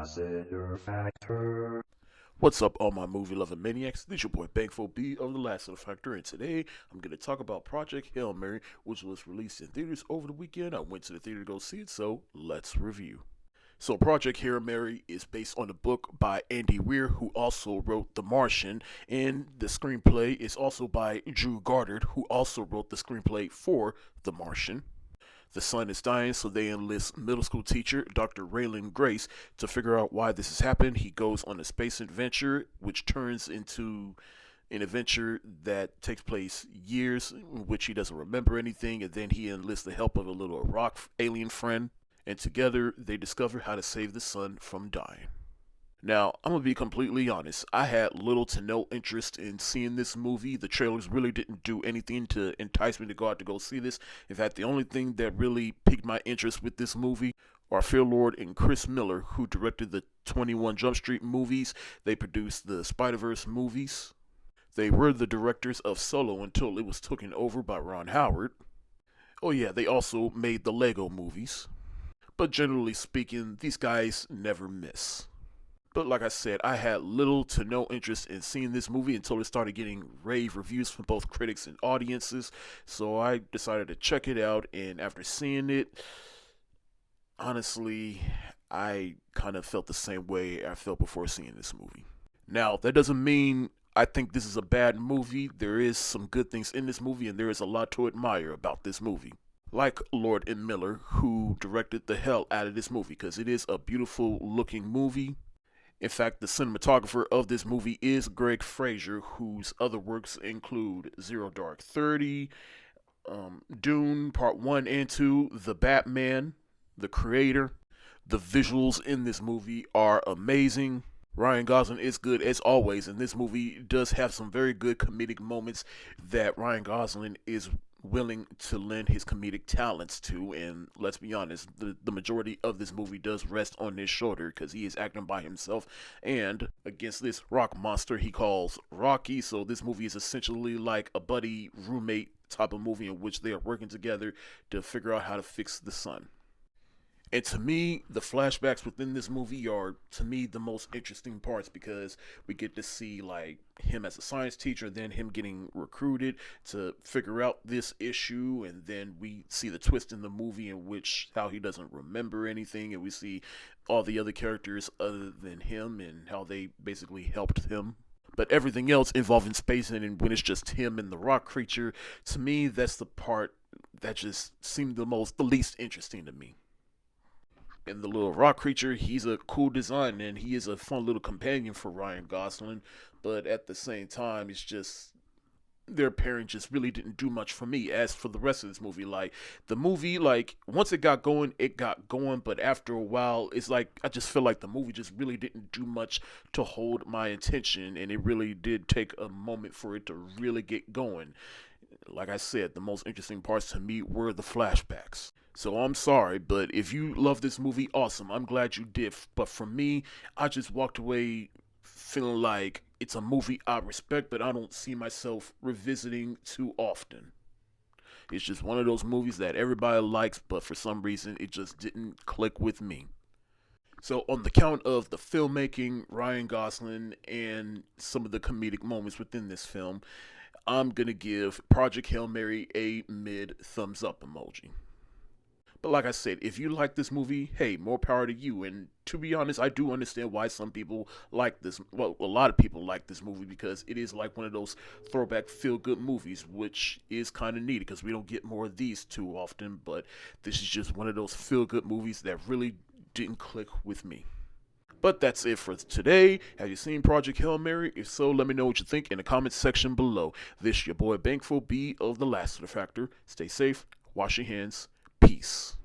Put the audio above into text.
Lassiter Factor. What's up, all my movie-loving maniacs? This is your boy Bankful B of the Lassiter Factor, and today I'm going to talk about Project Hail Mary, which was released in theaters over the weekend. I went to the theater to go see it, so let's review. So, Project Hail Mary is based on a book by Andy Weir, who also wrote The Martian, and the screenplay is also by Drew Goddard, who also wrote the screenplay for The Martian. The son is dying, so they enlist middle school teacher Dr. Raylan Grace to figure out why this has happened. He goes on a space adventure, which turns into an adventure that takes place years in which he doesn't remember anything, and then he enlists the help of a little rock alien friend, and together they discover how to save the son from dying. Now, I'm going to be completely honest. I had little to no interest in seeing this movie. The trailers really didn't do anything to entice me to go out to go see this. In fact, the only thing that really piqued my interest with this movie are Phil Lord and Chris Miller, who directed the 21 Jump Street movies. They produced the Spider-Verse movies. They were the directors of Solo until it was taken over by Ron Howard. Oh yeah, they also made the Lego movies. But generally speaking, these guys never miss. But like I said, I had little to no interest in seeing this movie until it started getting rave reviews from both critics and audiences. So I decided to check it out, and after seeing it, honestly, I kind of felt the same way I felt before seeing this movie. Now, that doesn't mean I think this is a bad movie. There is some good things in this movie, and there is a lot to admire about this movie. Like Lord and Miller, who directed the hell out of this movie, because it is a beautiful looking movie. In fact, the cinematographer of this movie is Greg Fraser, whose other works include Zero Dark 30, Dune Part 1 and 2, The Batman, The Creator. The visuals in this movie are amazing. Ryan Gosling is good as always, and this movie does have some very good comedic moments that Ryan Gosling is willing to lend his comedic talents to, and let's be honest, the majority of this movie does rest on his shoulder because he is acting by himself and against this rock monster he calls Rocky. So this movie is essentially like a buddy roommate type of movie in which they are working together to figure out how to fix the sun. And to me, the flashbacks within this movie are, to me, the most interesting parts because we get to see, like, him as a science teacher, then him getting recruited to figure out this issue, and then we see the twist in the movie in which how he doesn't remember anything, and we see all the other characters other than him and how they basically helped him. But everything else involving space and when it's just him and the rock creature, to me, that's the part that just seemed the least interesting to me. And the little rock creature, he's a cool design and he is a fun little companion for Ryan Gosling, but at the same time, it's just their pairing just really didn't do much for me. As for the rest of this movie, like the movie, like once it got going, but after a while, it's like I just feel like the movie just really didn't do much to hold my attention, and it really did take a moment for it to really get going. Like I said, the most interesting parts to me were the flashbacks. So I'm sorry, but if you love this movie, awesome. I'm glad you did. But for me, I just walked away feeling like it's a movie I respect, but I don't see myself revisiting too often. It's just one of those movies that everybody likes, but for some reason, it just didn't click with me. So, on the count of the filmmaking, Ryan Gosling, and some of the comedic moments within this film, I'm going to give Project Hail Mary a mid thumbs up emoji. But like I said, if you like this movie, hey, more power to you. And to be honest, I do understand why some people like this. Well, a lot of people like this movie because it is like one of those throwback feel-good movies, which is kind of needed because we don't get more of these too often. But this is just one of those feel-good movies that really didn't click with me. But that's it for today. Have you seen Project Hail Mary? If so, let me know what you think in the comments section below. This your boy Bankful B of the Lassiter Factor. Stay safe, wash your hands, peace.